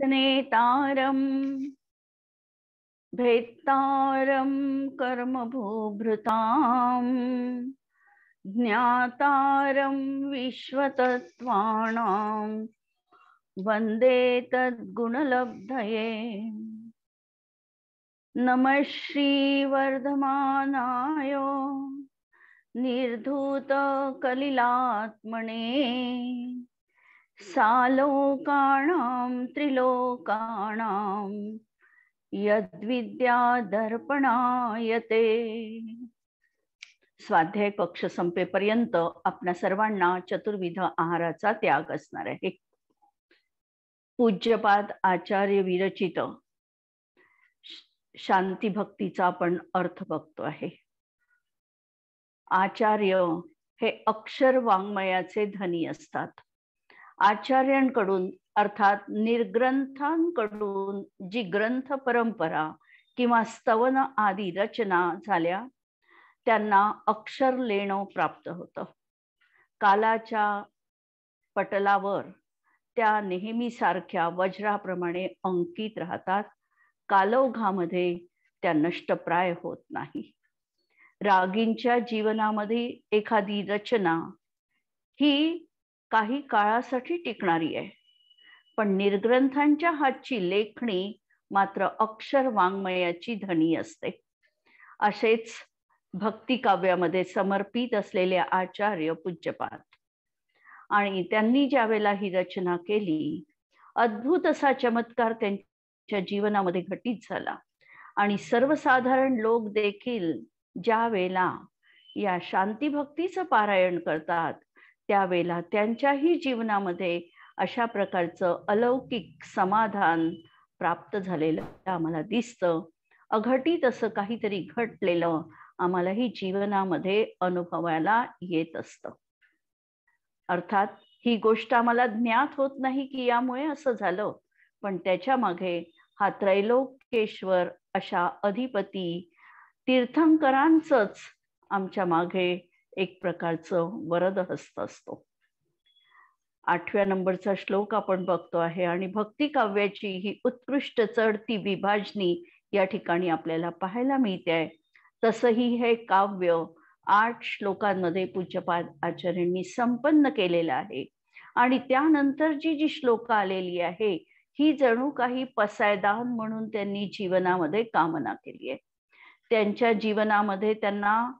नेतारं भेत्तारं कर्मभूभृतां ज्ञातारं विश्वतत्त्वानां वन्दे तद्गुणलब्धये। नमः श्रीवर्धमानाय निर्धूतकलिलात्मने सालोकानां त्रिलोकानां यद्विद्यादर्पणायते। स्वाध्याय कक्ष संपेपर्यंत आपल्या सर्वांना चतुर्विध आहाराचा त्याग असणार आहे। पूज्यपाद आचार्य विरचित शांती भक्तीचा आपण अर्थ बघतो आहे। आचार्य हे अक्षर वाङ्मयाचे धनी असतात। आचार्यांकडून अर्थात निर्ग्रंथांकडून जी ग्रंथ परंपरा किंवा स्तवन आदी रचना झाल्या त्यांना अक्षर लेणं प्राप्त होतं। कालाच्या पटलावर त्या नेहमीसारख्या वज्राप्रमाणे अंकित राहतात। कालौघामध्ये त्या नष्टप्राय होत नाही। रागींच्या जीवनामध्ये एखादी रचना ही काही काळासाठी टिकणारी आहे, पण निर्ग्रंथांच्या हातची लेखणी मात्र अक्षर वाङ्मयाची धनी असते। असेच भक्ती काव्यामध्ये समर्पित असलेले आचार्य पूज्यपाद, आणि त्यांनी ज्यावेळेला ही रचना केली अद्भुत असा चमत्कार त्यांच्या जीवनामध्ये घटित झाला। आणि सर्वसाधारण लोक देखील ज्या वेळेला या शांती भक्तीचं पारायण करतात त्यावेळेला त्यांच्याही जीवनामध्ये अशा प्रकारचं अलौकिक समाधान प्राप्त झालेलं आम्हाला दिसतं। अघटित असं काहीतरी घडलेलं आम्हालाही जीवनामध्ये अनुभवायला येत असतं। अर्थात ही गोष्ट आम्हाला ज्ञात होत नाही की यामुळे असं झालं, पण त्याच्या मागे हा त्रैलोक्येश्वर अशा अधिपती तीर्थंकरांचंच आमच्या मागे एक प्रकारचं वरदहस्त असतो। 8व्या नंबरचा श्लोक आपण बघतो आहे आणि भक्ती काव्याची ही उत्कृष्ट चढती विभाजनी या ठिकाणी आपल्याला पाहायला मिळते। तसंही हे काव्य 8 श्लोकांमध्ये पूज्यपाद आचार्यांनी संपन्न केलेलं आहे। आणि त्यानंतर जी श्लोक आलेली आहे ही जणू काही पसायदान म्हणून त्यांनी जीवनामध्ये कामना केली आहे। त्यांच्या जीवनामध्ये त्यांना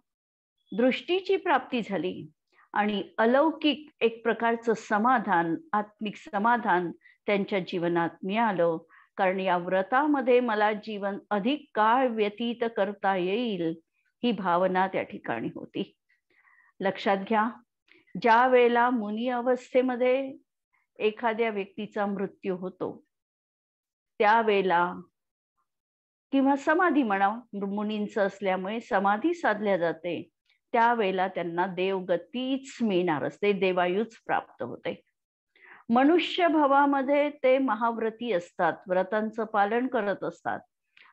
दृष्टीची प्राप्ती झाली आणि अलौकिक एक प्रकारचं समाधान, आत्मिक समाधान त्यांच्या जीवनात मिळालं। कारण या व्रतामध्ये मला जीवन अधिक काळ व्यतीत करता येईल ही भावना त्या ठिकाणी होती। लक्षात घ्या, ज्या वेळेला मुनी अवस्थेमध्ये एखाद्या व्यक्तीचा मृत्यू होतो त्यावेळेला किंवा समाधी म्हणा, मुनींचं असल्यामुळे समाधी साधल्या जाते, त्यावेळेला त्यांना देवगतीच मिळणार असते, देवायुच प्राप्त होते। मनुष्य भवामध्ये ते महाव्रती असतात, व्रतांचं पालन करत असतात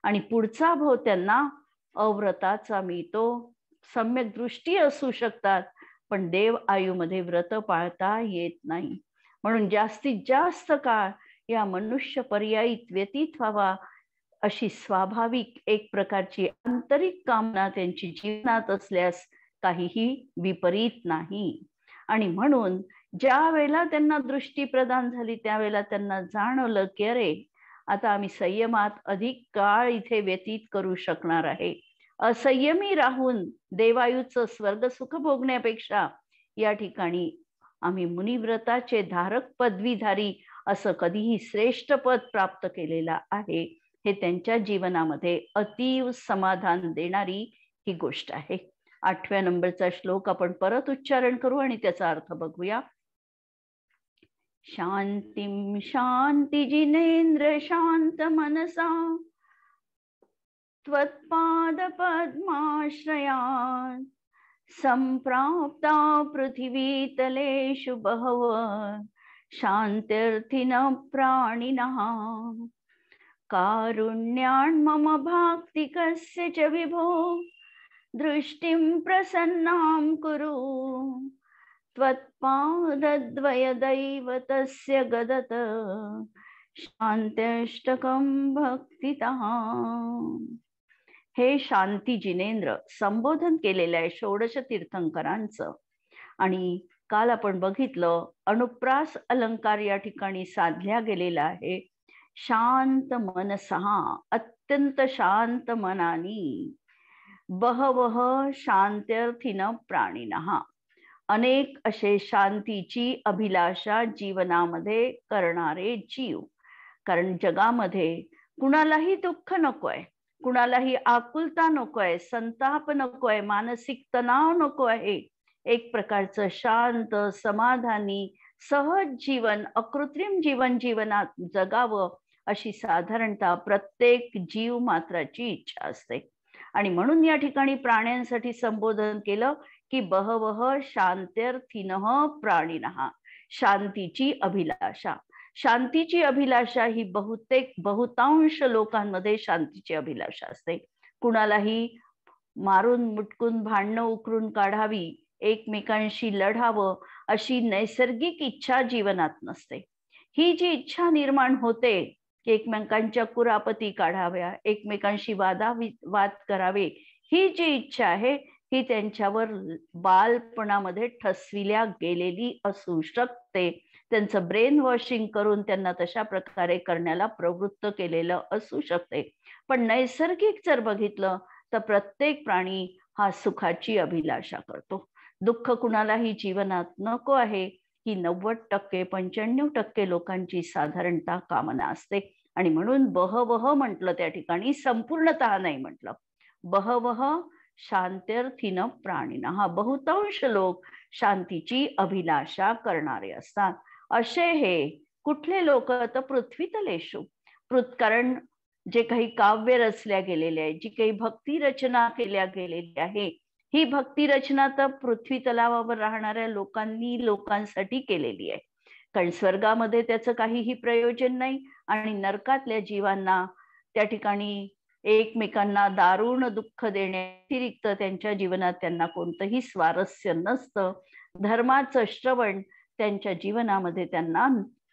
आणि पुढचा भाव त्यांना अव्रताचा मिळतो। सम्यक दृष्टी असू शकतात पण देव आयुमध्ये व्रत पाळता येत नाही। म्हणून जास्तीत जास्त काळ या मनुष्य पर्यायीत व्यतीत व्हावा अशी स्वाभाविक एक प्रकारची आंतरिक कामना त्यांची जीवनात असल्यास काहीही विपरीत नाही। आणि म्हणून ज्या वेळेला त्यांना दृष्टी प्रदान झाली त्यावेळेला त्यांना जाणवलं की अरे आता आम्ही संयमात अधिक काळ इथे व्यतीत करू शकणार आहे। असंयमी राहून देवायुचं स्वर्ग सुख भोगण्यापेक्षा या ठिकाणी आम्ही मुनिव्रताचे धारक पदवीधारी असं कधीही श्रेष्ठ पद प्राप्त केलेलं आहे। हे त्यांच्या जीवनामध्ये अतीव समाधान देणारी ही गोष्ट आहे। 8व्या नंबरचा श्लोक आपण परत उच्चारण करू आणि त्याचा अर्थ बघूया। शांतिं शांति जिनेन्द्र शांत मनसा त्वत्पाद पद्माश्रयात् संप्राप्ता पृथिवीतलेषु बहव शान्त्यर्थिनः प्राणिनः कारुण्यान् मम भाक्तिकस्य च विभो दृष्टिं प्रसन्नां कुरु त्वत्पादद्वयदैव तस्य गदत शांत्यष्टकं भक्तितः. हे शांती जिनेंद्र संबोधन केलेलं आहे षोडश तीर्थंकरांचं. आणि काल आपण बघितलं अनुप्रास अलंकार या ठिकाणी साधल्या गेलेला आहे. शांत मनसहा, अत्यंत शांत मनानी, बहवह शांत्यर्थिन प्राणिनः, अनेक असे शांतीची अभिलाषा जीवनामध्ये करणारे जीव. कारण जगामध्ये कुणालाही दुःख नकोय, कुणालाही आकुलता नकोय, संताप नकोय, मानसिक तणाव नको आहे. एक प्रकारचं शांत, समाधानी, सहज जीवन, अकृत्रिम जीवन जीवनात जगावं अशी साधारणतः प्रत्येक जीव मात्राची इच्छा असते. आणि म्हणून या ठिकाणी प्राण्यांसाठी संबोधन केलं की बहवह शांत्यर्थिनः प्राणिनः, शांतीची अभिलाषा. शांतीची अभिलाषा ही बहुतांश लोकांमध्ये शांतीची अभिलाषा असते. कुणालाही मारून मुटकून भांडणं उकरून काढावी, एकमेकांशी लढावं अशी नैसर्गिक इच्छा जीवनात नसते. ही जी इच्छा निर्माण होते की एकमेकांच्या कुरापती काढाव्या, एकमेकांशी वाद करावे, ही जी इच्छा आहे ही त्यांच्यावर बालपणामध्ये ठसविल्या गेलेली असू शकते. त्यांचं ब्रेन वॉशिंग करून त्यांना तशा प्रकारे करण्याला प्रवृत्त केलेलं असू शकते. पण नैसर्गिक जर बघितलं तर प्रत्येक प्राणी हा सुखाची अभिलाषा करतो. दुःख कुणालाही जीवनात नको आहे ही 90% 95% लोकांची साधारणतः कामना असते. आणि म्हणून बहवह म्हटलं त्या ठिकाणी, संपूर्णतः नाही म्हटलं. बहवह शांत्यर्थिन प्राणिनः, बहुतांश लोक शांतीची अभिलाषा करणारे असतात. असे हे कुठले लोक? तर पृथ्वीतलेषु. कारण जे काही काव्य रचल्या गेलेले आहे, जी काही भक्ती रचना केल्या गेलेली आहे, ही भक्ती रचना तर पृथ्वी तलावावर राहणाऱ्या लोकांसाठी केलेली आहे. कारण स्वर्गामध्ये त्याचं काहीही प्रयोजन नाही आणि नरकातल्या जीवांना त्या ठिकाणी एकमेकांना दारुण दुःख देण्याव्यतिरिक्त त्यांच्या जीवनात त्यांना कोणतंही स्वारस्य नसतं. धर्माचं श्रवण त्यांच्या जीवनामध्ये त्यांना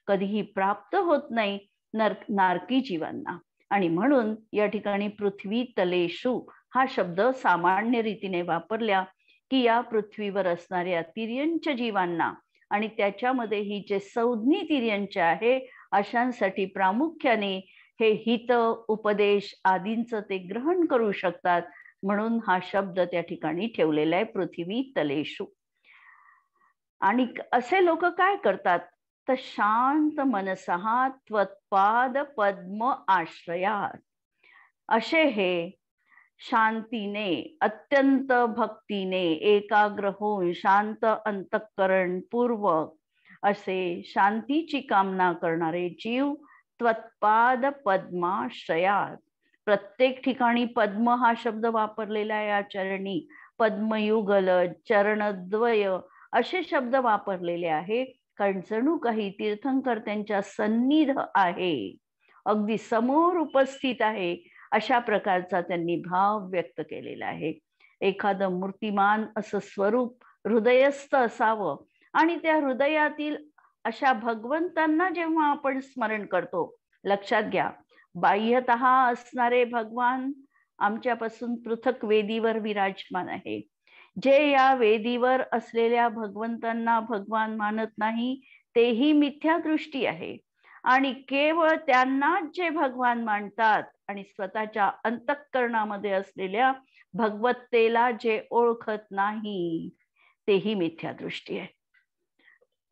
कधीही प्राप्त होत नाही नारकी जीवांना. आणि म्हणून या ठिकाणी पृथ्वी तलेषु हा शब्द सामान्य रीतीने वापरल्या की या पृथ्वीवर असणाऱ्या तिर्यंच जीवांना आणि त्याच्यामध्ये ही जे संज्ञी तिर्यंच आहे अशांसाठी प्रामुख्याने हे हित उपदेश आदींचं ते ग्रहण करू शकतात. म्हणून हा शब्द त्या ठिकाणी ठेवलेला आहे पृथ्वी तलेषु. आणि असे लोक काय करतात? तर शांत मनसहा त्वत्पाद पद्म आश्रयात, असे हे शांतीने, अत्यंत भक्तीने एकाग्र होऊन शांत अंतःकरण पूर्वक असे शांतीची कामना करणारे जीव त्वत्पाद पद्माश्रयात. प्रत्येक ठिकाणी पद्म हा शब्द वापरलेला आहे. या चरणी पद्मयुगल, चरणद्वय असे शब्द वापरलेले आहे. कारण जणू काही तीर्थंकर त्यांच्या सन्निध आहे, अगदी समोर उपस्थित आहे, अशा प्रकारचा त्यांनी भाव व्यक्त केलेला आहे. एखादं मूर्तिमान असं स्वरूप हृदयस्थ असावं आणि त्या हृदयातील अशा भगवंतांना जेव्हा आपण स्मरण करतो, लक्षात घ्या, बाह्यतः असणारे भगवान आमच्यापासून पृथक वेदीवर विराजमान आहे. जे या वेदीवर असलेल्या भगवंतांना भगवान मानत नाही तेही मिथ्या दृष्टी आहे. आणि केवळ त्यांना जे भगवान मानतात आणि स्वतःच्या अंतःकरणामध्ये असलेल्या भगवत्तेला जे ओळखत नाही तेही मिथ्या दृष्टी आहे.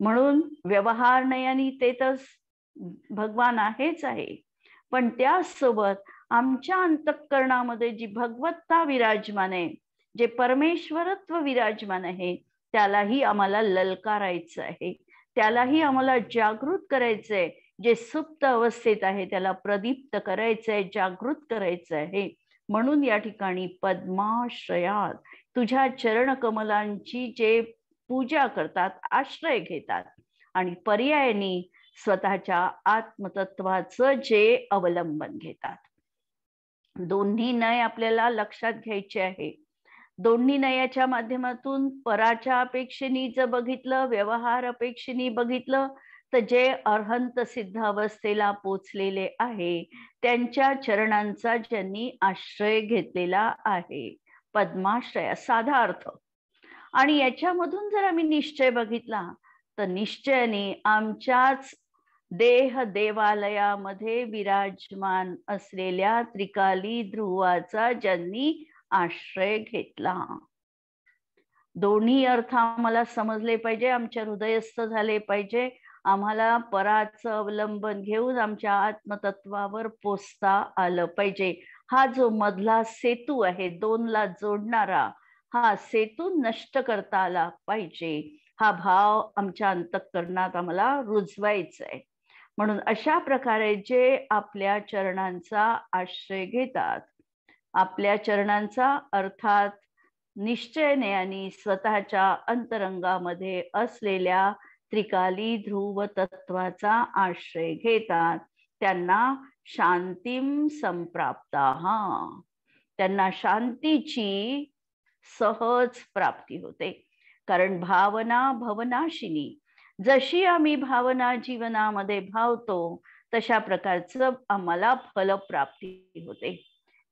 म्हणून व्यवहार नयनी ते तर भगवान आहेच आहे, पण त्यासोबत आमच्या अंतःकरणामध्ये जी भगवत्ता विराजमान आहे, जे परमेश्वरत्व विराजमान आहे, त्यालाही आम्हाला ललकारायचं आहे, त्यालाही आम्हाला जागृत करायचंय. जे सुप्त अवस्थेत आहे त्याला प्रदीप्त करायचंय, जागृत करायचं आहे. म्हणून या ठिकाणी पद्माश्रयात, तुझ्या चरण कमलांची जे पूजा करतात, आश्रय घेतात आणि पर्यायाने स्वतःच्या आत्मतत्वाचं जे अवलंबन घेतात. दोन्ही नय आपल्याला लक्षात घ्यायचे आहे. दोन्ही नयाच्या माध्यमातून पराच्या अपेक्षेने जर बघितलं, व्यवहार अपेक्षेने बघितलं तर जे अर्हंत सिद्ध अवस्थेला पोचलेले आहे त्यांच्या चरणांचा ज्यांनी आश्रय घेतलेला आहे, पद्माश्रय साधा अर्थ. आणि याच्यामधून जर आम्ही निश्चय बघितला तर निश्चयाने आमच्याच देह देवालयामध्ये विराजमान असलेल्या त्रिकाली ध्रुवाचा ज्यांनी आश्रय घेतला. दोन्ही अर्थ आम्हाला समजले पाहिजे, आमच्या हृदयस्थ झाले पाहिजे. आम्हाला पराचं अवलंबन घेऊन आमच्या आत्मतत्वावर पोचता आलं पाहिजे. हा जो मधला सेतू आहे, दोनला जोडणारा हा सेतू नष्ट करता आला पाहिजे. हा भाव आमच्या अंतःकरणात आम्हाला रुजवायचा आहे. म्हणून अशा प्रकारे जे आपल्या चरणांचा आश्रय घेतात, आपल्या चरणांचा अर्थात निश्चयाने आणि स्वतःच्या अंतरंगामध्ये असलेल्या त्रिकाली ध्रुव तत्वाचा आश्रय घेतात, त्यांना शांतीम संप्राप्ताः, त्यांना शांतीची सहज प्राप्ती होते. कारण भावना भवनाशिनी, जशी आम्ही भावना जीवनामध्ये भावतो तशा प्रकारचं आम्हाला फलप्राप्ती होते.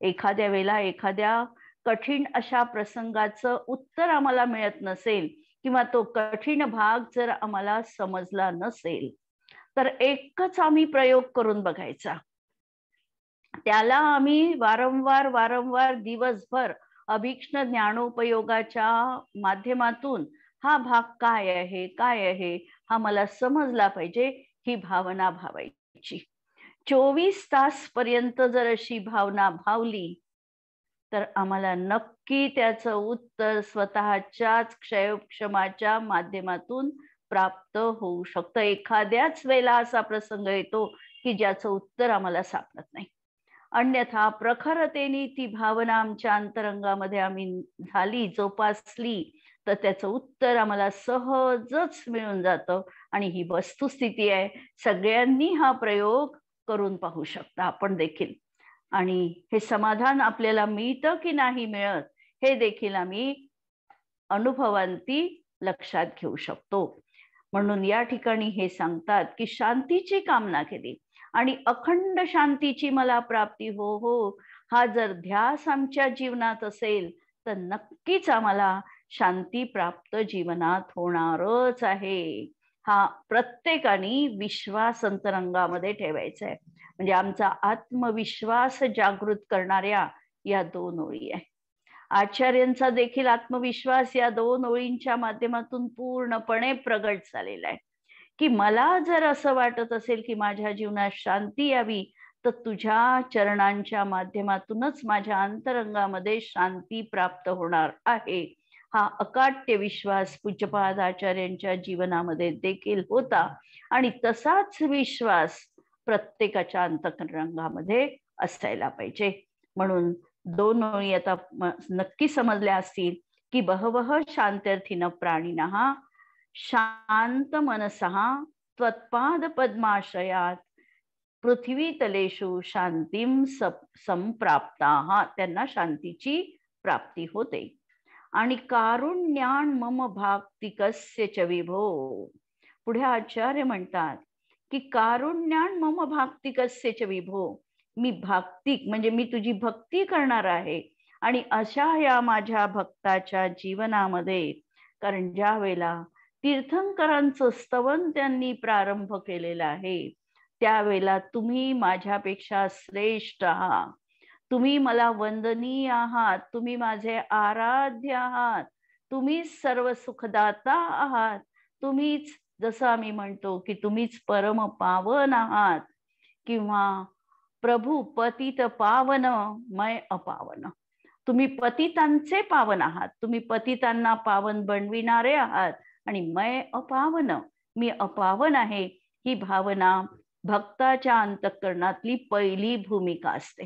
एखाद्या वेळेला एखाद्या कठीण अशा प्रसंगाचं उत्तर आम्हाला मिळत नसेल किंवा तो कठीण भाग जर आम्हाला समजला नसेल तर एकच आम्ही प्रयोग करून बघायचा. त्याला आम्ही वारंवार दिवसभर अभीक्ष्ण ज्ञानोपयोगाच्या माध्यमातून हा भाग काय आहे हा मला समजला पाहिजे, ही भावना भावायची. 24 तास पर्यंत जर अशी भावना भावली तर आम्हाला नक्की त्याचं उत्तर स्वतःच्याच क्षयक्षमाच्या माध्यमातून प्राप्त होऊ शकतं. एखाद्याच वेळेला असा प्रसंग येतो की ज्याचं उत्तर आम्हाला सापडत नाही. अन्यथा प्रखरतेने ती भावना आमच्या अंतरंगामध्ये आम्ही झाली, जोपासली तर त्याचं उत्तर आम्हाला सहजच मिळून जातं. आणि ही वस्तुस्थिती आहे. सगळ्यांनी हा प्रयोग करून पाहू शकता, आपण देखील. आणि हे समाधान आपल्याला मिळतं की नाही मिळत हे देखील आम्ही अनुभवांती लक्षात घेऊ शकतो. म्हणून या ठिकाणी हे सांगतात की शांतीची कामना केली आणि अखंड शांतीची मला प्राप्ती हो, हा जर ध्यास आमच्या जीवनात असेल तर नक्कीच आम्हाला शांती प्राप्त जीवनात होणारच आहे. हा प्रत्येकाने विश्वास अंतरंगामध्ये ठेवायचा आहे. म्हणजे आमचा आत्मविश्वास जागृत करणाऱ्या या 2 ओळी आहे. आचार्यांचा देखील आत्मविश्वास या 2 ओळींच्या माध्यमातून पूर्णपणे प्रगट झालेला आहे की मला जर असं वाटत असेल की माझ्या जीवनात शांती यावी तर तुझ्या चरणांच्या माध्यमातूनच माझ्या अंतरंगामध्ये शांती प्राप्त होणार आहे. हा अकाट्य विश्वास पूज्यपाद आचार्यांच्या जीवनामध्ये देखील होता आणि तसाच विश्वास प्रत्येकाच्या अंतःकरणामध्ये असायला पाहिजे. म्हणून 2 ओळी आता नक्की समजल्या असतील की बहवः शांत्यर्थिन प्राणिनः शांत मनसः त्वत्पाद पद्माश्रयात पृथ्वीतलेषु शांतीम संप्राप्ताः, त्यांना शांतीची प्राप्ती होते. आणि कारुण्यान मम भाक्तिकस्य च विभो, पुढे आचार्य म्हणतात की कारुण्यान मम भाक्तिकस्य च विभो, मी भाक्तिक म्हणजे मी तुझी भक्ती करणार आहे. आणि अशा या माझ्या भक्ताच्या जीवनामध्ये, कारण ज्या वेळेला तीर्थंकरांचं स्तवन त्यांनी प्रारंभ केलेला आहे त्यावेळेला तुम्ही माझ्यापेक्षा श्रेष्ठ आहात, तुम्ही मला वंदनीय आहात, तुम्ही माझे आराध्य आहात, तुम्ही सर्व सुखदाता आहात, तुम्हीच जसं आम्ही म्हणतो की तुम्हीच परम पावन आहात किंवा प्रभू पतित पावन मय अपावन, तुम्ही पतितांचे पावन आहात, तुम्ही पतितांना पावन बनविणारे आहात आणि मय अपावन, मी अपावन आहे, ही भावना भक्ताच्या अंतःकरणातली पहिली भूमिका असते.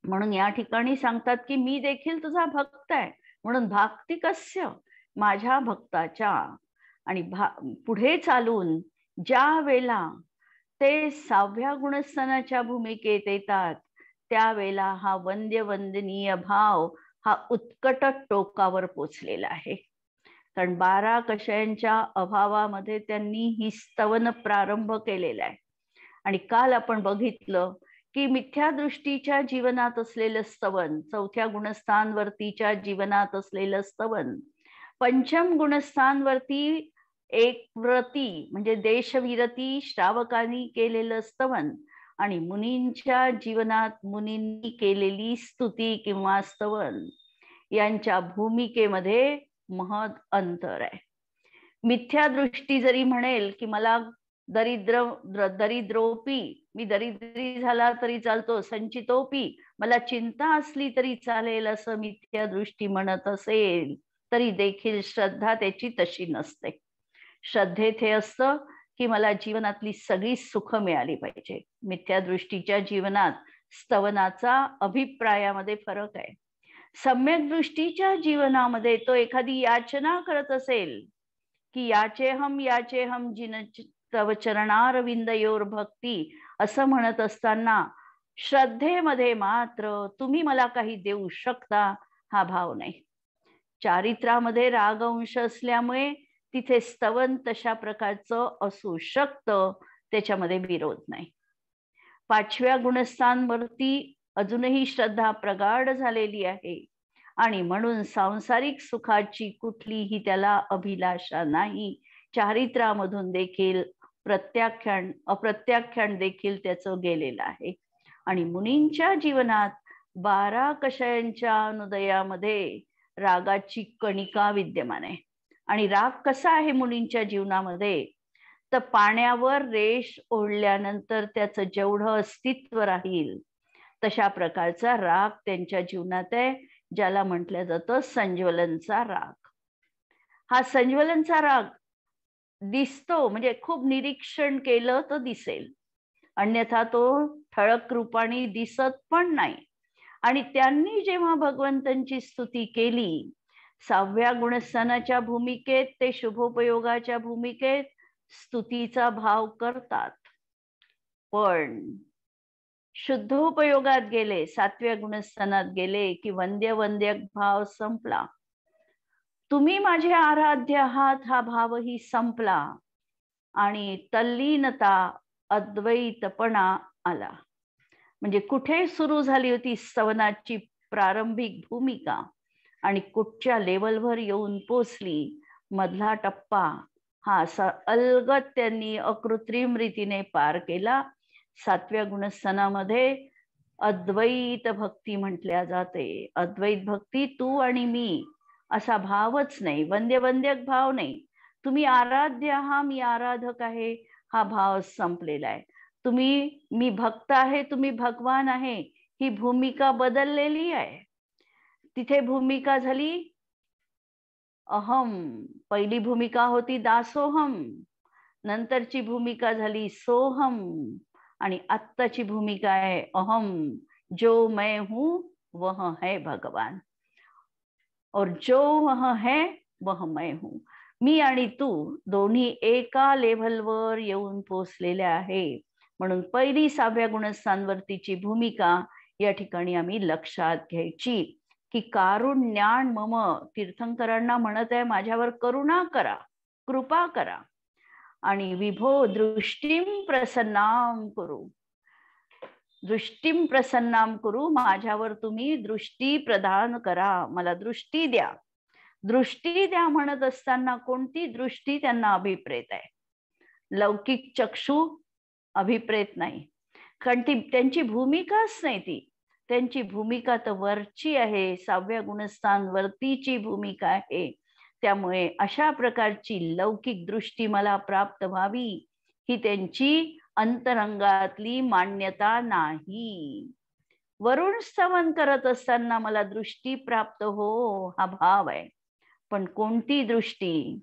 म्हणून या ठिकाणी सांगतात की मी देखील तुझा भक्त आहे. म्हणून भाक्तिकस्य, माझ्या भक्ताच्या. आणि पुढे चालून ज्या वेळेला ते 6व्या गुणस्थानाच्या भूमिकेत येतात त्यावेळेला हा वंदनीय भाव हा उत्कट टोकावर पोचलेला आहे. कारण 12 कषयांच्या अभावामध्ये त्यांनी ही स्तवन प्रारंभ केलेला आहे. आणि काल आपण बघितलं की मिथ्या दृष्टीच्या जीवनात असलेलं स्तवन, चौथ्या गुणस्थानवरतीच्या जीवनात असलेलं स्तवन, पंचम गुणस्थानवरती एक व्रती म्हणजे देशविरती श्रावकांनी केलेलं स्तवन, आणि मुनींच्या जीवनात मुनींनी केलेली स्तुती किंवा स्तवन, यांच्या भूमिकेमध्ये महत् अंतर आहे. मिथ्या दृष्टी जरी म्हणेल की मला दरिद्रोपी, मी दरिद्री झाला तरी चालतो, संचितोपी, मला चिंता असली तरी चालेल, असं मिथ्या दृष्टी म्हणत असेल तरी देखील श्रद्धा त्याची तशी नसते. श्रद्धेत हे असतं की मला जीवनातली सगळी सुख मिळाली पाहिजे. मिथ्या दृष्टीच्या जीवनात स्तवनाचा अभिप्रायामध्ये फरक आहे. सम्यक दृष्टीच्या जीवनामध्ये तो एखादी याचना करत असेल की याचेहम जिन तव चरणारविंदयोर भक्ती, असं म्हणत असताना श्रद्धेमध्ये मात्र तुम्ही मला काही देऊ शकता हा भाव नाही. चारित्रामध्ये रागअंश असल्यामुळे तिथे स्तवन तशा प्रकारचं असू शकतं, त्याच्यामध्ये विरोध नाही. 5व्या गुणस्थानवरती अजूनही श्रद्धा प्रगाढ झालेली आहे आणि म्हणून सांसारिक सुखाची कुठलीही त्याला अभिलाषा नाही. चारित्रामधून देखील प्रत्याख्यान अप्रत्याख्यान देखील त्याचं गेलेलं आहे. आणि मुनींच्या जीवनात 12 कषयांच्या अनुदयामध्ये रागाची कणिका विद्यमान आहे. आणि राग कसा आहे मुनींच्या जीवनामध्ये, तर पाण्यावर रेष ओढल्यानंतर त्याचं जेवढं अस्तित्व राहील तशा प्रकारचा राग त्यांच्या जीवनात आहे, ज्याला म्हटलं जातं संज्वलनचा राग. हा संज्वलनचा राग दिसतो, म्हणजे खूप निरीक्षण केलं तर दिसेल, अन्यथा तो ठळक रूपाने दिसत पण नाही. आणि त्यांनी जेव्हा भगवंतांची स्तुती केली, 6व्या गुणस्थानाच्या भूमिकेत ते शुभोपयोगाच्या भूमिकेत स्तुतीचा भाव करतात. पण शुद्धोपयोगात गेले, 7व्या गुणस्थानात गेले की वंद्य भाव संपला. तुम्ही माझे आराध्य आहात हा भावही संपला आणि तल्लीनता अद्वैतपणा आला. म्हणजे कुठे सुरू झाली होती स्तवनाची प्रारंभिक भूमिका आणि कुठच्या लेवलवर येऊन पोचली, मधला टप्पा हा असा अलगद त्यांनी अकृत्रिम रीतीने पार केला. 7व्या गुणस्थानामध्ये अद्वैत भक्ती म्हटल्या जाते. अद्वैत भक्ती तू आणि मी असा भावच नाही, वंद्यक भाव नाही. तुम्ही आराध्य आहा, मी आराधक आहे हा भाव संपलेला आहे. मी भक्त आहे, तुम्ही भगवान आहे, ही भूमिका बदललेली आहे. तिथे भूमिका झाली अहम. पहिली भूमिका होती दासोहम, नंतरची भूमिका झाली सोहम, आणि आत्ताची भूमिका आहे अहम. जो मैं हूं वह है भगवान, और जो वह है वह मैं हूं. मी आणि तू दोन्ही एका लेव्हलवर येऊन पोचलेले आहे. म्हणून पहिली 6व्या गुणस्थानवरतीची भूमिका या ठिकाणी आम्ही लक्षात घ्यायची की कारुण्याण मम, तीर्थंकरांना म्हणत आहे माझ्यावर करुणा करा, कृपा करा. आणि विभो दृष्टीम प्रसन्नाम करू, दृष्टीम प्रसन्नाम करू, माझ्यावर तुम्ही दृष्टी प्रदान करा, मला दृष्टी द्या. दृष्टी द्या म्हणत असताना कोणती दृष्टी त्यांना अभिप्रेत आहे? लौकिक चक्षु अभिप्रेत नाही, कारण ती त्यांची भूमिकाच नाही. ती त्यांची भूमिका तर वरची आहे, 6व्या गुणस्थान वरतीची भूमिका आहे. त्यामुळे अशा प्रकारची लौकिक दृष्टी मला प्राप्त व्हावी ही त्यांची अंतरंगातली मान्यता नाही. वरुण स्तवन करत असताना मला दृष्टी प्राप्त हो हा भाव आहे. पण कोणती दृष्टी?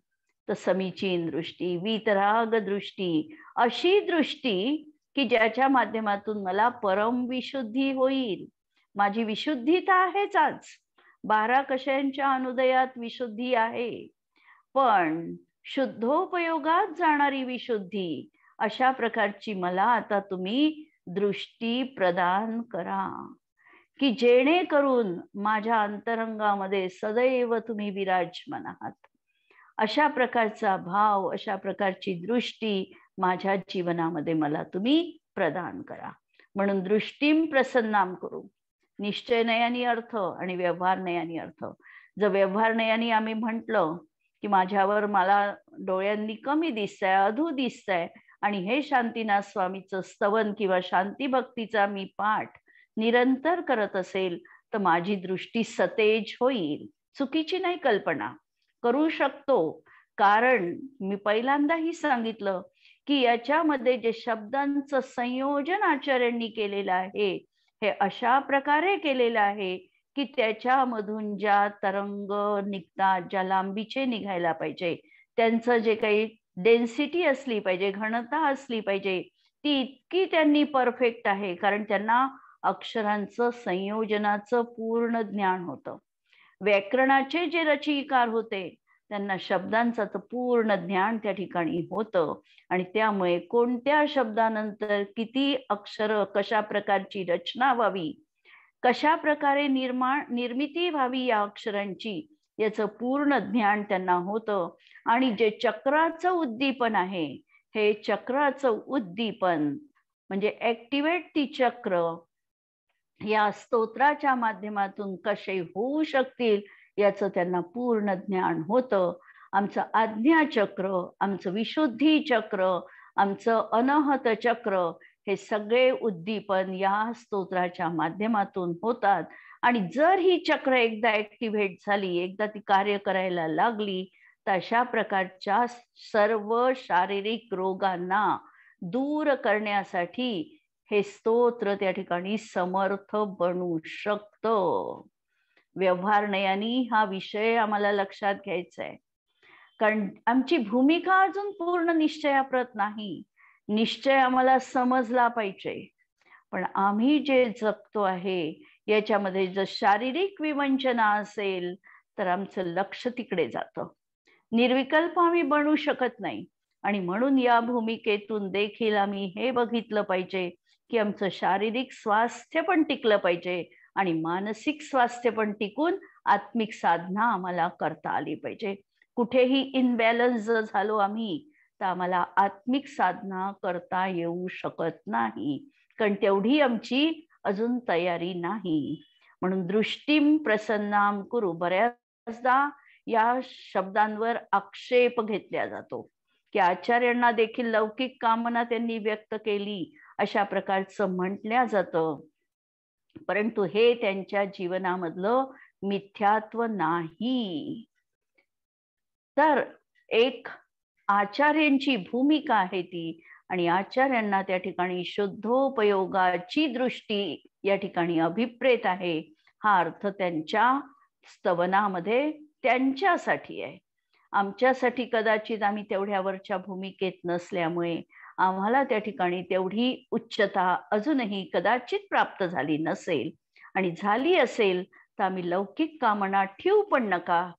तर समीचीन दृष्टी, वीतराग दृष्टी, अशी दृष्टी की ज्याच्या माध्यमातून मला परम विशुद्धी होईल. माझी विशुद्धी तर आहेच आज, 12 कषयांच्या अनुदयात विशुद्धी आहे, पण शुद्धोपयोगात जाणारी विशुद्धी, अशा प्रकारची मला आता तुम्ही दृष्टी प्रदान करा की जेणेकरून माझ्या अंतरंगामध्ये सदैव तुम्ही विराजमान आहात. अशा प्रकारचा भाव, अशा प्रकारची दृष्टी माझ्या जीवनामध्ये मला तुम्ही प्रदान करा. म्हणून दृष्टीम प्रसन्नाम करू. निश्चय नयानी अर्थ आणि व्यवहार नयानी अर्थ. जर व्यवहार नयानी आम्ही म्हटलं की माझ्यावर मला डोळ्यांनी कमी दिसतंय, अधू दिसतंय, आणि हे शांतीनाथ स्वामीचं स्तवन किंवा शांती भक्तीचा मी पाठ निरंतर करत असेल तर माझी दृष्टी सतेज होईल. चुकीची नाही कल्पना, करू शकतो. कारण मी पहिल्यांदाही सांगितलं की याच्यामध्ये जे शब्दांचं संयोजन आचार्यांनी केलेलं आहे हे अशा प्रकारे केलेलं आहे की त्याच्यामधून ज्या तरंग निघतात, ज्या लांबीचे निघायला पाहिजे, त्यांचं जे काही डेन्सिटी असली पाहिजे, घनता असली पाहिजे, ती इतकी त्यांनी परफेक्ट आहे. कारण त्यांना अक्षरांचं संयोजनाचं पूर्ण ज्ञान होतं. व्याकरणाचे जे रचयिकार होते त्यांना शब्दांचं तर पूर्ण ज्ञान त्या ठिकाणी होतं. आणि त्यामुळे कोणत्या शब्दानंतर किती अक्षर, कशा प्रकारची रचना व्हावी, कशा प्रकारे निर्मिती व्हावी या अक्षरांची, याचं पूर्ण ज्ञान त्यांना होतं. आणि जे चक्राचं उद्दीपन आहे, हे चक्राचं उद्दीपन म्हणजे ऍक्टिव्हेट ती चक्र या स्तोत्राच्या माध्यमातून कसे होऊ शकतील याचं त्यांना पूर्ण ज्ञान होतं. आमचं आज्ञा चक्र, आमचं विशुद्धी चक्र, आमचं अनहत चक्र, हे सगळे उद्दीपन या स्तोत्राच्या माध्यमातून होतात. आणि जर ही चक्र एकदा ऍक्टिव्हेट झाली, एकदा ती कार्य करायला लागली, तर अशा प्रकारच्या सर्व शारीरिक रोगांना दूर करण्यासाठी हे स्तोत्र त्या ठिकाणी समर्थ बनू शकतं. व्यवहार नयानी हा विषय आम्हाला लक्षात घ्यायचा आहे. कारण आमची भूमिका अजून पूर्ण निश्चयाप्रत नाही. निश्चय आम्हाला समजला पाहिजे, पण आम्ही जे जगतो आहे याच्यामध्ये जर शारीरिक विवंचना असेल तर आमचं लक्ष तिकडे जातं. निर्विकल्प आम्ही बनू शकत नाही. आणि म्हणून या भूमिकेतून देखील आम्ही हे बघितलं पाहिजे की आमचं शारीरिक स्वास्थ्य पण टिकलं पाहिजे आणि मानसिक स्वास्थ्य पण टिकून आत्मिक साधना आम्हाला करता आली पाहिजे. कुठेही इनबॅलन्स जर झालो आम्ही तर आम्हाला आत्मिक साधना करता येऊ शकत नाही, कारण तेवढी आमची अजून तयारी नाही. म्हणून दृष्टीम प्रसन्नाम कुरु. बऱ्याचदा या शब्दांवर आक्षेप घेतला जातो की आचार्यांना देखील लौकिक कामना त्यांनी व्यक्त केली अशा प्रकारचं म्हटलं जातं. परंतु हे त्यांच्या जीवनामधलं मिथ्यात्व नाही. तर एक आचार्यांची भूमिका आहे ती, आणि आचार्यांना त्या ठिकाणी शुद्धोपयोगाची दृष्टी या ठिकाणी अभिप्रेत आहे. हा अर्थ त्यांच्या स्तवनामध्ये त्यांच्यासाठी आहे. आमच्यासाठी कदाचित आम्ही तेवढ्यावरच्या भूमिकेत नसल्यामुळे आम्हाला त्या ठिकाणी तेवढी उच्चता अजूनही कदाचित प्राप्त झाली नसेल. आणि झाली असेल तर आम्ही लौकिक कामना ठेवू पण नका,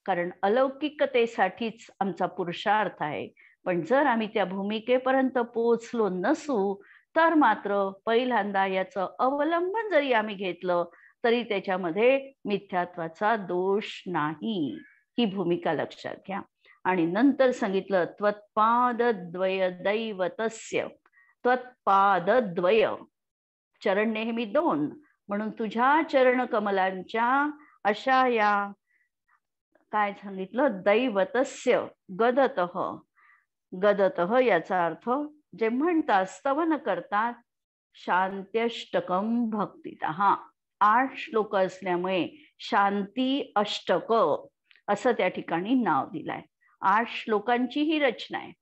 कारण अलौकिकतेसाठीच आमचा पुरुषार्थ आहे. पण जर आम्ही त्या भूमिकेपर्यंत पोहोचलो नसू तर मात्र पहिल्यांदा याचं अवलंबन जरी आम्ही घेतलं तरी त्याच्यामध्ये मिथ्यात्वाचा दोष नाही. ही भूमिका लक्षात घ्या. आणि नंतर सांगितलं त्वत्पादद्वय दैवतस्य. त्वत्पादद्वय, चरण नेहमी दोन, म्हणून तुझ्या चरण कमलांच्या अशा या काय सांगितलं, दैवतस्य गदतः. गदतः याचा अर्थ जे म्हणतात, स्तवन करतात, शांत्यष्टकम भक्तितः. 8 श्लोक असल्यामुळे शांती अष्टक असं त्या ठिकाणी नाव दिलंय. 8 श्लोकांची ही रचना आहे.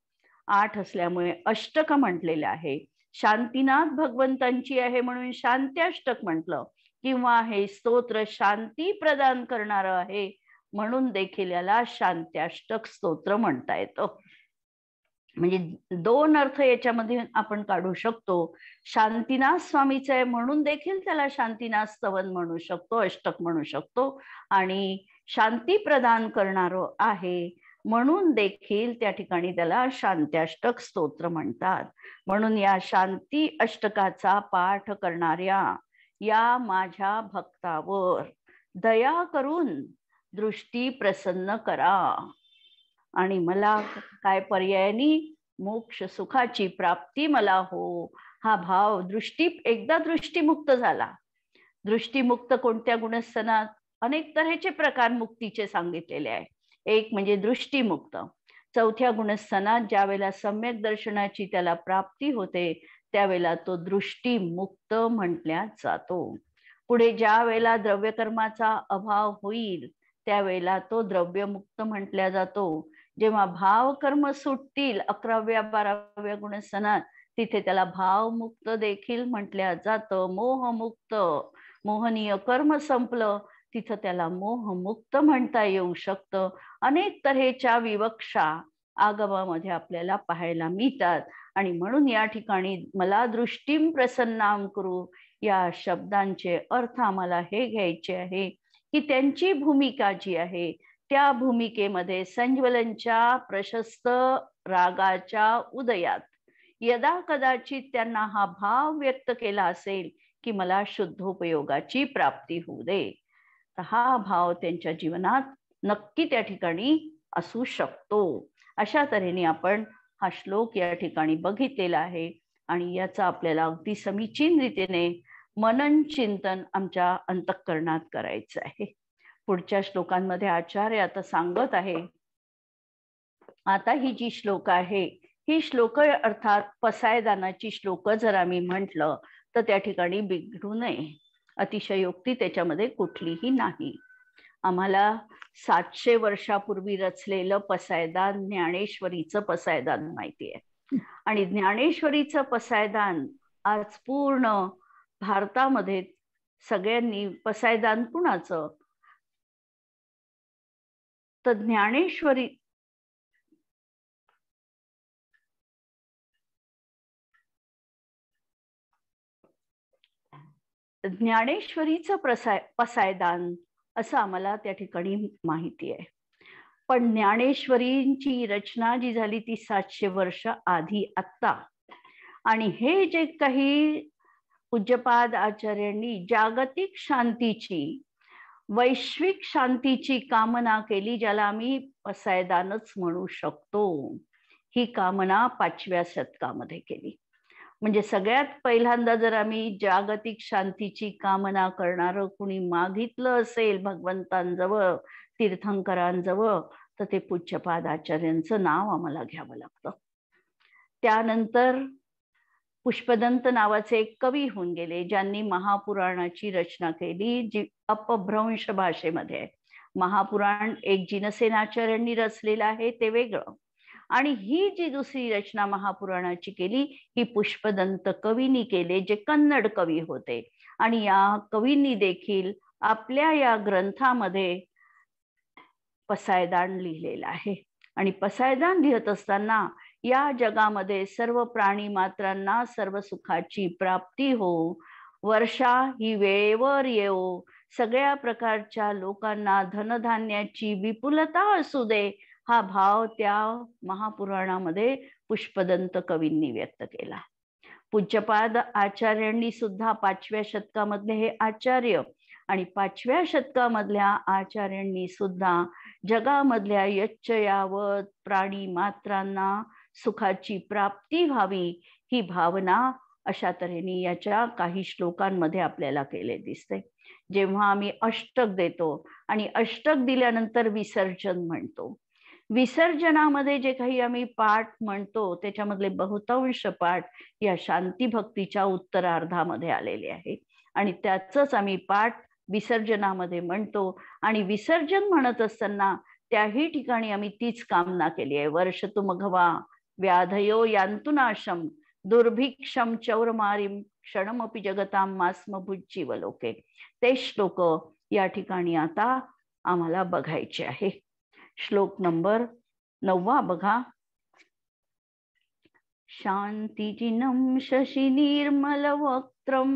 8 असल्यामुळे अष्टक म्हटलेलं आहे. शांतीनाथ भगवंतांची आहे म्हणून शांत्याष्टक म्हटलं, किंवा हे स्तोत्र शांती प्रदान करणारं आहे म्हणून देखील याला शांत्याष्टक स्तोत्र म्हणता येतं. म्हणजे 2 अर्थ याच्यामध्ये आपण काढू शकतो. शांतीनाथ स्वामीचं आहे म्हणून देखील त्याला शांतीनाथ स्तवन म्हणू शकतो, अष्टक म्हणू शकतो. आणि शांती प्रदान करणारं आहे म्हणून देखील त्या ठिकाणी त्याला शांत्याष्टक स्तोत्र म्हणतात. म्हणून या शांती अष्टकाचा पाठ करणाऱ्या या माझ्या भक्तावर दया करून दृष्टी प्रसन्न करा. आणि मला काय पर्यायानी मोक्ष सुखाची प्राप्ती मला हो. हा भाव एकदा दृष्टीमुक्त झाला. दृष्टीमुक्त कोणत्या गुणस्थानात? अनेक तऱ्हेचे प्रकार मुक्तीचे सांगितलेले आहे. एक म्हणजे दृष्टीमुक्त. चौथ्या गुणस्थानात ज्या वेळेला सम्यक दर्शनाची त्याला प्राप्ती होते त्यावेळेला तो दृष्टीमुक्त म्हटल्या जातो. पुढे ज्या वेळेला द्रव्यकर्माचा अभाव होईल त्यावेळेला तो द्रव्यमुक्त म्हटल्या जातो. जेव्हा भाव कर्म सुटतील 11व्या 12व्या गुणस्थानात तिथे त्याला भावमुक्त देखील म्हटल्या जातं. मोहमुक्त, मोहनीय कर्म संपलं तिथं त्याला मोहमुक्त म्हणता येऊ शकतं. अनेक तऱ्हेच्या विवक्षा आगमामध्ये आपल्याला पाहायला मिळतात. आणि म्हणून या ठिकाणी मला दृष्टीम प्रसन्नाम करू या शब्दांचे अर्थ आम्हाला हे घ्यायचे आहे की त्यांची भूमिका जी आहे त्या भूमिकेमध्ये संज्वलनच्या प्रशस्त रागाच्या उदयात यदा कदाचित त्यांना हा भाव व्यक्त केला असेल की मला शुद्धोपयोगाची प्राप्ती होऊ दे, तर हा भाव त्यांच्या जीवनात नक्की त्या ठिकाणी असू शकतो. अशा तऱ्हेने आपण हा श्लोक या ठिकाणी बघितलेला आहे आणि याचा आपल्याला अगदी समीचीन रीतीने मनन चिंतन आमच्या अंतःकरणात करायचं आहे. पुढच्या श्लोकांमध्ये आचार्य आता सांगत आहे. आता ही जी श्लोक आहे ही श्लोक अर्थात पसायदानाची श्लोक जर आम्ही म्हटलं तर त्या ठिकाणी बिघडू नये. अतिशयोक्ती त्याच्यामध्ये कुठलीही नाही. आम्हाला 700 वर्षापूर्वी रचलेलं पसायदान ज्ञानेश्वरीचं पसायदान माहिती आहे. आणि ज्ञानेश्वरीचं पसायदान आज पूर्ण भारतामध्ये सगळ्यांनी पसायदान कुणाचं? तर ज्ञानेश्वरीचं पसायदान असं आम्हाला त्या ठिकाणी माहिती आहे. पण ज्ञानेश्वरींची रचना जी झाली ती 700 वर्ष आधी आत्ता. आणि हे जे काही पूज्यपाद आचार्यांनी जागतिक शांतीची, वैश्विक शांतीची कामना केली, ज्याला आम्ही पसायदानच म्हणू शकतो, ही कामना 5व्या शतकामध्ये केली. म्हणजे सगळ्यात पहिल्यांदा जर आम्ही जागतिक शांतीची कामना करणार कुणी मागितलं असेल भगवंतांजवळ, तीर्थंकरांजवळ, तर ते पूज्यपाद आचार्यांचं नाव आम्हाला घ्यावं लागतं. त्यानंतर पुष्पदंत नावाचे एक कवी होऊन गेले ज्यांनी महापुराणाची रचना केली जी अपभ्रंश भाषेमध्ये आहे. महापुराण एक जिनसेनाचार्यांनी रचलेलं आहे ते वेगळं, आणि ही जी दुसरी रचना महापुराणाची केली ही पुष्पदंत कवींनी केले जे कन्नड कवी होते. आणि या कवींनी देखील आपल्या या ग्रंथामध्ये पसायदान लिहिलेलं आहे. आणि पसायदान लिहत असताना या जगामध्ये सर्व प्राणी मात्रांना सर्व सुखाची प्राप्ती हो, वर्षा ही वेळेवर येवो, सगळ्या प्रकारच्या लोकांना धनधान्याची विपुलता असू दे, हा भाव त्या महापुराणामध्ये पुष्पदंत कवींनी व्यक्त केला. पूज्यपाद आचार्यांनी सुद्धा 5व्या शतकामधले हे आचार्य आणि 5व्या शतकामधल्या आचार्यांनी सुद्धा जगामधल्या यच्चयावत प्राणी मात्रांना सुखाची प्राप्ती व्हावी ही भावना अशा तऱ्हेने याच्या काही श्लोकांमध्ये आपल्याला केले दिसते. जेव्हा आम्ही अष्टक देतो आणि अष्टक दिल्यानंतर विसर्जन म्हणतो, विसर्जनामध्ये जे काही आम्ही पाठ म्हणतो त्याच्यामधले बहुतांश पाठ या शांती भक्तीच्या उत्तरार्धामध्ये आलेले आहे आणि त्याचंच आम्ही पाठ विसर्जनामध्ये म्हणतो. आणि विसर्जन म्हणत असताना त्याही ठिकाणी आम्ही तीच कामना केली आहे. वर्षतु मघवा व्याधयो यान्तु नाशम दुर्भिक्षम चौरमारीम क्षणमपि जगताम मास्मभुज्जीवलोके. ते श्लोक या ठिकाणी आता आम्हाला बघायचे आहे. श्लोक नंबर 9 बघा. शांतिजिनं शशि निर्मल वक्त्रम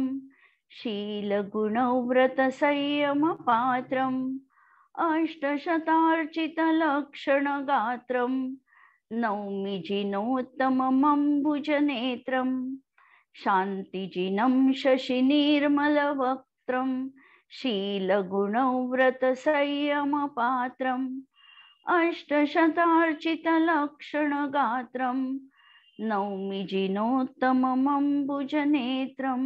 शीलगुणव्रत संयम पात्रम अष्टशतार्चित लक्षण गात्रम नौमि जिनोत्तममम्बुज नेत्रम. शांतिजिनं शशि निर्मल वक्त्रम शीलगुणव्रत संयम पात्रम अष्टशतार्चित लक्षण गात्रम नौमि जिनोत्तममंबुजनेत्रम।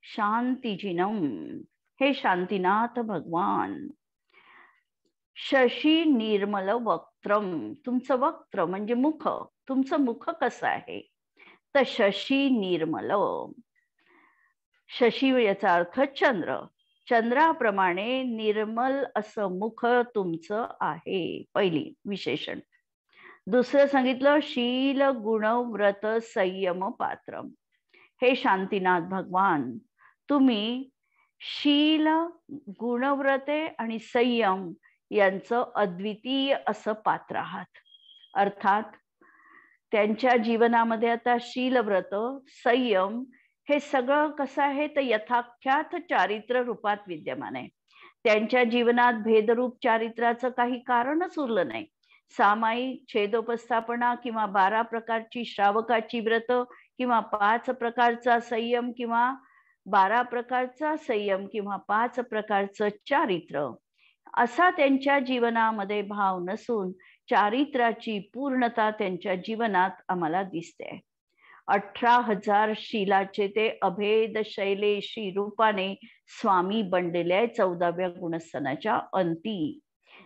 शांतिजिनम, हे शांतीनाथ भगवान. शशी निर्मल वक्त्रम, तुमचं वक्त्र म्हणजे मुख, तुमचं मुख कसं आहे तर शशी निर्मल. शशी याचा अर्थ चंद्र, चंद्राप्रमाणे निर्मल असं मुख तुमचं आहे, पहिली विशेषण. दुसरं सांगितलं शील गुण व्रत संयम पात्रम. हे शांतीनाथ भगवान, तुम्ही शील, गुणव्रते आणि संयम यांचं अद्वितीय असं पात्र आहात. अर्थात त्यांच्या जीवनामध्ये आता शीलव्रत, संयम हे सगळं कसं आहे तर यथाख्यात चारित्र रूपात विद्यमान आहे. त्यांच्या जीवनात भेदरूप चारित्राचं काही कारणच उरलं नाही. सामायिक छेदोपस्थापना किंवा 12 प्रकारची श्रावकाची व्रत किंवा 5 प्रकारचा संयम किंवा 12 प्रकारचा संयम किंवा 5 प्रकारचं चारित्र असा त्यांच्या जीवनामध्ये भाव नसून चारित्राची पूर्णता त्यांच्या जीवनात आम्हाला दिसते. 18,000 शीलाचे ते अभेद शैलेशी रूपाने स्वामी बनलेले 14व्या गुणस्थानाच्या अंती.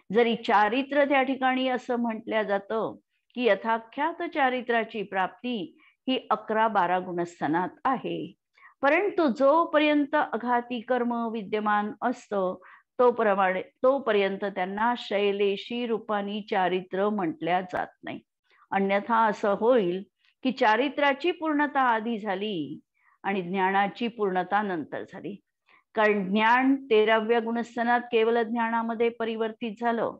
जरी चारित्र त्या ठिकाणी असं म्हटलं जातं की यथाख्यात चारित्राची प्राप्ती ही 11-12 गुणस्थानात आहे, परंतु जोपर्यंत अघाती कर्म विद्यमान असतं तोपर्यंत त्यांना शैलेशी रूपानी चारित्र म्हटल्या जात नाही. अन्यथा असं होईल की चारित्राची पूर्णता आधी झाली आणि ज्ञानाची पूर्णता नंतर झाली. कारण ज्ञान 13व्या गुणस्थानात केवळ ज्ञानामध्ये परिवर्तित झालं.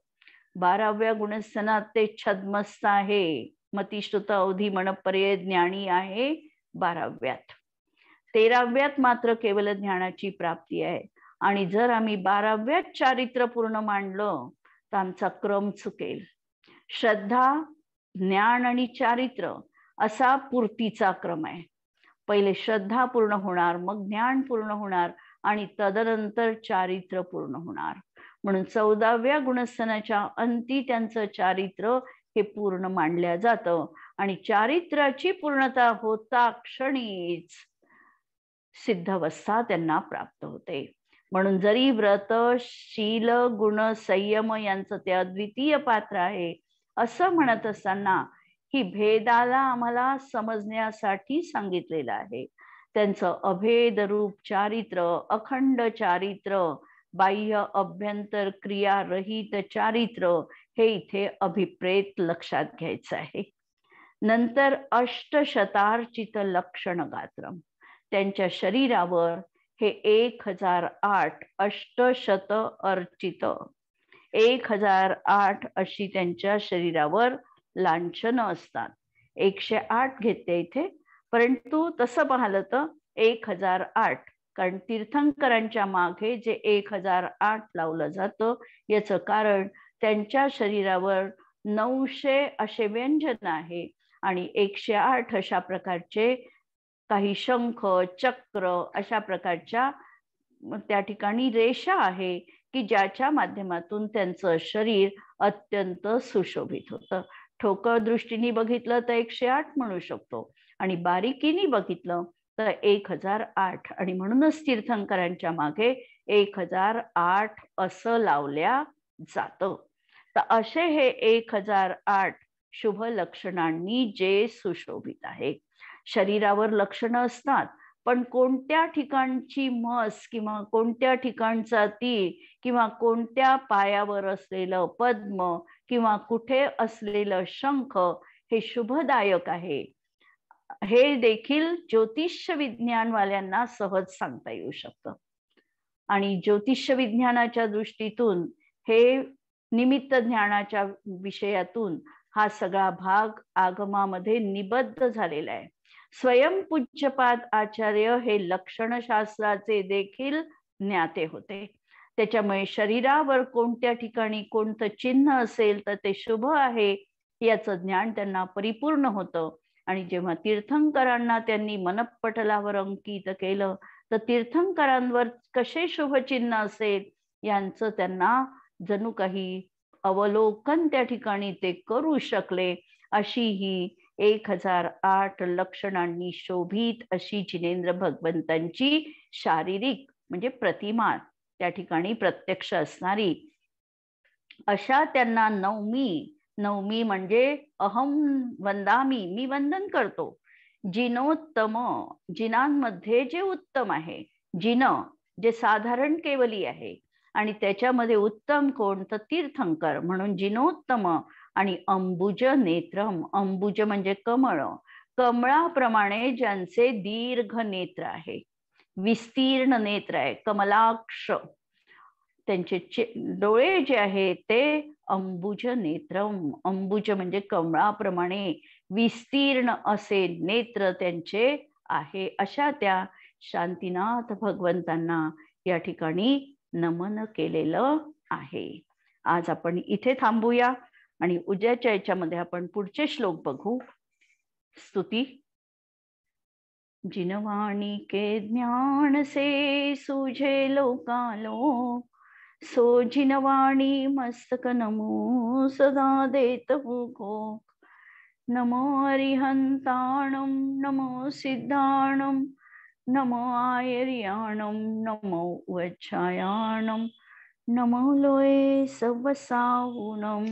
12व्या गुणस्थानात ते छद्मस्थ आहे, मतिश्रुत अवधी मनपर्यय ज्ञानी आहे 12व्यात. 13व्यात मात्र केवळ ज्ञानाची प्राप्ती आहे. आणि जर आम्ही 12व्यात चारित्र पूर्ण मांडलं तर आमचा क्रम चुकेल. श्रद्धा, ज्ञान आणि चारित्र असा पूर्तीचा क्रम आहे. पहिले श्रद्धा पूर्ण होणार, मग ज्ञान पूर्ण होणार आणि तदनंतर चारित्र पूर्ण होणार. म्हणून 14व्या गुणस्थानाच्या अंती त्यांचं चारित्र हे पूर्ण मांडलं जातं आणि चारित्राची पूर्णता होता क्षणीच सिद्धावस्था त्यांना प्राप्त होते. म्हणून जरी व्रत, शील, गुण, संयम यांचं ते अद्वितीय पात्र आहे असं म्हणत असताना ही भेदाला आम्हाला समजण्यासाठी सांगितलेलं आहे. त्यांचं अभेद रूप चारित्र, अखंड चारित्र, बाह्य अभ्यंतर क्रिया रहित चारित्र हे इथे अभिप्रेत लक्षात घ्यायचं आहे. नंतर अष्टशतार्चित लक्षण गात्रम, त्यांच्या शरीरावर हे 1008 अष्टशत अर्चित 1008 अशी त्यांच्या शरीरावर लांछनं असतात. 108 घेते इथे, परंतु तसं पाहिलं तर 1008, कारण तीर्थंकरांच्या मागे जे 1008 लावलं जातं याचं कारण त्यांच्या शरीरावर 900 असे व्यंजन आहे आणि 108 अशा प्रकारचे काही शंख, चक्र अशा प्रकारच्या त्या ठिकाणी रेषा आहे की ज्याच्या माध्यमातून त्यांचं शरीर अत्यंत सुशोभित होतं. ठोकळ दृष्टीने बघितलं तर 108 म्हणू शकतो आणि बारीकीने बघितलं तर 1008 आणि म्हणूनच तीर्थंकरांच्या मागे 1008 असं लावल्या जातं. तर असे हे 1008 शुभ लक्षणांनी जे सुशोभित आहे. शरीरावर लक्षणं असतात, पण कोणत्या ठिकाणची म्हस किंवा कोणत्या ठिकाणचा तीळ किंवा कोणत्या पायावर असलेलं पद्म किंवा कुठे असलेलं शंख हे शुभदायक आहे हे देखील ज्योतिष विज्ञानवाल्यांना सहज सांगता येऊ शकतं. आणि ज्योतिष विज्ञानाच्या दृष्टीतून हे निमित्त ज्ञानाच्या विषयातून हा सगळा भाग आगमामध्ये निबद्ध झालेला आहे. स्वयंपूज्यपाद आचार्य हे लक्षणशास्त्राचे देखील ज्ञाते होते. त्याच्यामुळे शरीरावर कोणत्या ठिकाणी कोणतं चिन्ह असेल तर ते शुभ आहे याचं ज्ञान त्यांना परिपूर्ण होतं. आणि जेव्हा तीर्थंकरांना त्यांनी मनपटलावर अंकित केलं तर तीर्थंकरांवर कसे शुभचिन्ह असेल यांचं त्यांना जणू काही अवलोकन त्या ठिकाणी ते करू शकले, अशी ही 1008 लक्षणांनी शोभित अशी जिनेंद्र भगवंतांची शारीरिक म्हणजे प्रतिमा त्या ठिकाणी प्रत्यक्ष असणारी अशा त्यांना नवमी म्हणजे अहम वंदामी, मी वंदन करतो. जिनोत्तम, जिनांमध्ये जे उत्तम आहे, जिन जे साधारण केवली आहे आणि त्याच्यामध्ये उत्तम कोण तर तीर्थंकर म्हणून जिनोत्तम आणि अंबुज नेत्रम, अंबुज म्हणजे कमळ, कमळाप्रमाणे ज्यांचे दीर्घ नेत्र आहे, विस्तीर्ण नेत्र आहे, कमलाक्ष, त्यांचे डोळे जे आहेत ते अंबुज नेत्रम, अंबुज म्हणजे कमळाप्रमाणे विस्तीर्ण असे नेत्र त्यांचे आहे. अशा त्या शांतीनाथ भगवंतांना या ठिकाणी नमन केलेलं आहे. आज आपण इथे थांबूया आणि उद्याच्या याच्यामध्ये आपण पुढचे श्लोक बघू. स्तुती. जिनवाणी के ज्ञान से सूझे लोकालोक, सो जिनवाणी मस्तक नमो सदा देत को. नमो अरिहंताणम, नमो सिद्धाणम, नमो आयर्याणम, नमो वच्छायाणम, नमो लोये सवसावूनम.